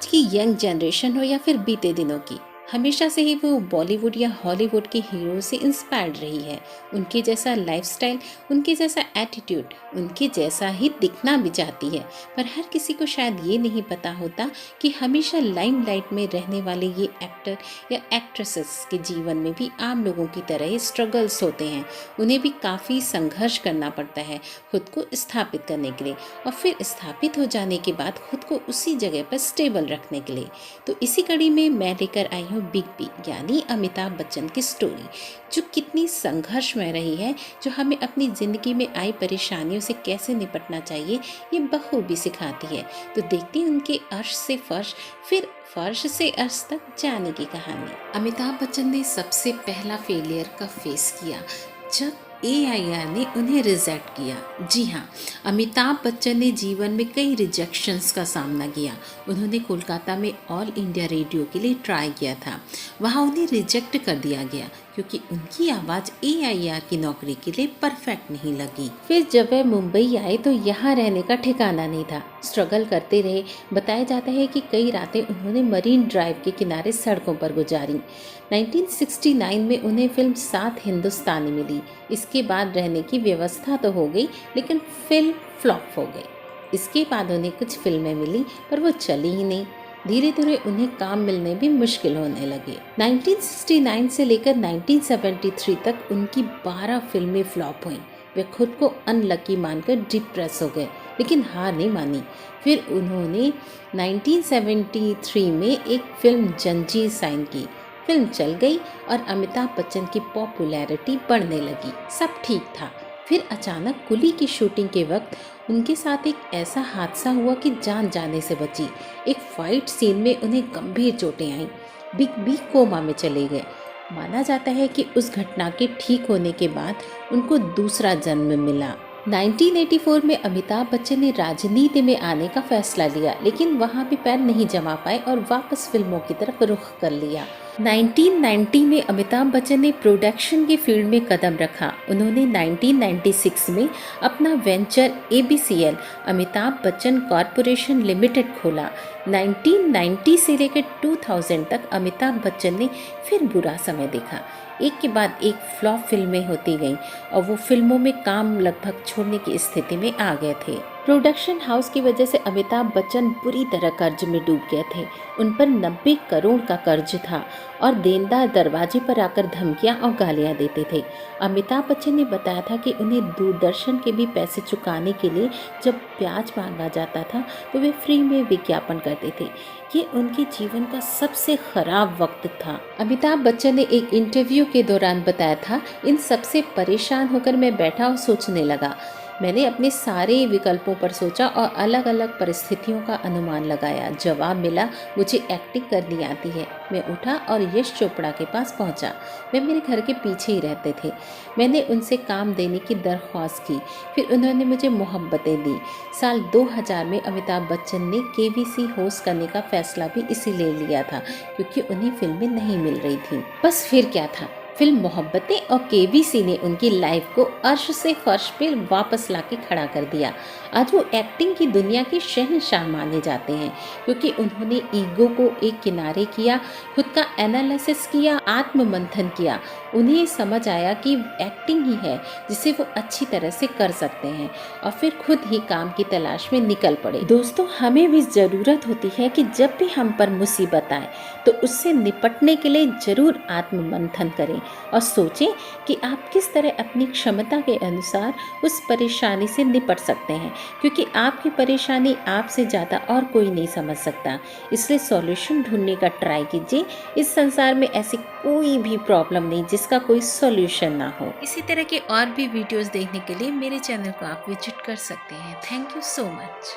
आज की young generation हो या फिर बीते दिनों की, हमेशा से ही वो बॉलीवुड या हॉलीवुड के हीरो से इंस्पायर्ड रही है। उनके जैसा लाइफस्टाइल, उनके जैसा एटीट्यूड, उनके जैसा ही दिखना भी चाहती है। पर हर किसी को शायद ये नहीं पता होता कि हमेशा लाइमलाइट में रहने वाले ये एक्टर या एक्ट्रेसेस के जीवन में भी आम लोगों की तरह ही स्ट्रगल्स होते हैं। उन्हें भी काफ़ी संघर्ष करना पड़ता है खुद को स्थापित करने के लिए, और फिर स्थापित हो जाने के बाद खुद को उसी जगह पर स्टेबल रखने के लिए। तो इसी कड़ी में मैं लेकर आई हूँ बिग बी यानी अमिताभ बच्चन की स्टोरी, जो कितनी संघर्षमय रही है, जो हमें अपनी ज़िंदगी में आई परेशानियों से कैसे निपटना चाहिए ये बखूबी सिखाती है। तो देखते हैं उनके अर्श से फर्श, फिर फर्श से अर्श तक जाने की कहानी। अमिताभ बच्चन ने सबसे पहला फेलियर का फेस किया जब AIR ने उन्हें रिजेक्ट किया। जी हाँ, अमिताभ बच्चन ने जीवन में कई रिजेक्शंस का सामना किया। उन्होंने कोलकाता में ऑल इंडिया रेडियो के लिए ट्राई किया था, वहाँ उन्हें रिजेक्ट कर दिया गया क्योंकि उनकी आवाज़ AIR की नौकरी के लिए परफेक्ट नहीं लगी। फिर जब वह मुंबई आए तो यहाँ रहने का ठिकाना नहीं था, स्ट्रगल करते रहे। बताया जाता है कि कई रातें उन्होंने मरीन ड्राइव के किनारे सड़कों पर गुजारी। 1969 में उन्हें फिल्म सात हिंदुस्तानी मिली। इसके बाद रहने की व्यवस्था तो हो गई, लेकिन फिल्म फ्लॉप हो गई। इसके बाद उन्हें कुछ फिल्में मिली पर वो चली ही नहीं। धीरे धीरे उन्हें काम मिलने भी मुश्किल होने लगे। 1969 से लेकर 1973 तक उनकी 12 फिल्में फ्लॉप हुईं। वे खुद को अनलकी मानकर डिप्रेस हो गए, लेकिन हार नहीं मानी। फिर उन्होंने 1973 में एक फिल्म जंजीर साइन की। फिल्म चल गई और अमिताभ बच्चन की पॉपुलैरिटी बढ़ने लगी। सब ठीक था। फिर अचानक कुली की शूटिंग के वक्त उनके साथ एक ऐसा हादसा हुआ कि जान जाने से बची। एक फाइट सीन में उन्हें गंभीर चोटें आईं। बिग बी कोमा में चले गए। माना जाता है कि उस घटना के ठीक होने के बाद उनको दूसरा जन्म मिला। 1984 में अमिताभ बच्चन ने राजनीति में आने का फैसला लिया, लेकिन वहां भी पैर नहीं जमा पाए और वापस फिल्मों की तरफ रुख कर लिया। 1990 में अमिताभ बच्चन ने प्रोडक्शन की फील्ड में कदम रखा। उन्होंने 1996 में अपना venture ABCL Amitabh Bachchan corporation limited खोला। 1990 से लेकर 2000 तक अमिताभ बच्चन ने फिर बुरा समय देखा। एक के बाद एक फ्लॉप फिल्में होती गईं और वो फिल्मों में काम लगभग छोड़ने की स्थिति में आ गए थे। प्रोडक्शन हाउस की वजह से अमिताभ बच्चन बुरी तरह कर्ज में डूब गए थे। उन पर 90 करोड़ का कर्ज था और देनदार दरवाजे पर आकर धमकियां और गालियां देते थे। अमिताभ बच्चन ने बताया था कि उन्हें दूरदर्शन के भी पैसे चुकाने के लिए जब ब्याज मांगा जाता था तो वे फ्री में विज्ञापन करते थे। ये उनके जीवन का सबसे खराब वक्त था। अमिताभ बच्चन ने एक इंटरव्यू के दौरान बताया था, इन सबसे परेशान होकर मैं बैठा और सोचने लगा। मैंने अपने सारे विकल्पों पर सोचा और अलग अलग परिस्थितियों का अनुमान लगाया। जवाब मिला, मुझे एक्टिंग करनी आती है। मैं उठा और यश चोपड़ा के पास पहुंचा। वे मेरे घर के पीछे ही रहते थे। मैंने उनसे काम देने की दरख्वास्त की। फिर उन्होंने मुझे मोहब्बतें दी। साल 2000 में अमिताभ बच्चन ने KBC होस्ट करने का फैसला भी इसीलिए लिया था क्योंकि उन्हें फिल्में नहीं मिल रही थी। बस फिर क्या था, फिल्म मोहब्बतें और KBC ने उनकी लाइफ को अर्श से फर्श पे वापस लाके खड़ा कर दिया। आज वो एक्टिंग की दुनिया के शहंशाह माने जाते हैं क्योंकि उन्होंने ईगो को एक किनारे किया, खुद का एनालिसिस किया, आत्ममंथन किया। उन्हें समझ आया कि एक्टिंग ही है जिसे वो अच्छी तरह से कर सकते हैं और फिर खुद ही काम की तलाश में निकल पड़े। दोस्तों, हमें भी ज़रूरत होती है कि जब भी हम पर मुसीबत आए तो उससे निपटने के लिए ज़रूर आत्ममंथन करें और सोचें कि आप किस तरह अपनी क्षमता के अनुसार उस परेशानी से निपट सकते हैं, क्योंकि आपकी परेशानी आपसे ज़्यादा और कोई नहीं समझ सकता। इसलिए सॉल्यूशन ढूंढने का ट्राई कीजिए। इस संसार में ऐसी कोई भी प्रॉब्लम नहीं जिसका कोई सॉल्यूशन ना हो। इसी तरह के और भी वीडियोस देखने के लिए मेरे चैनल को आप विजिट कर सकते हैं। Thank you so much.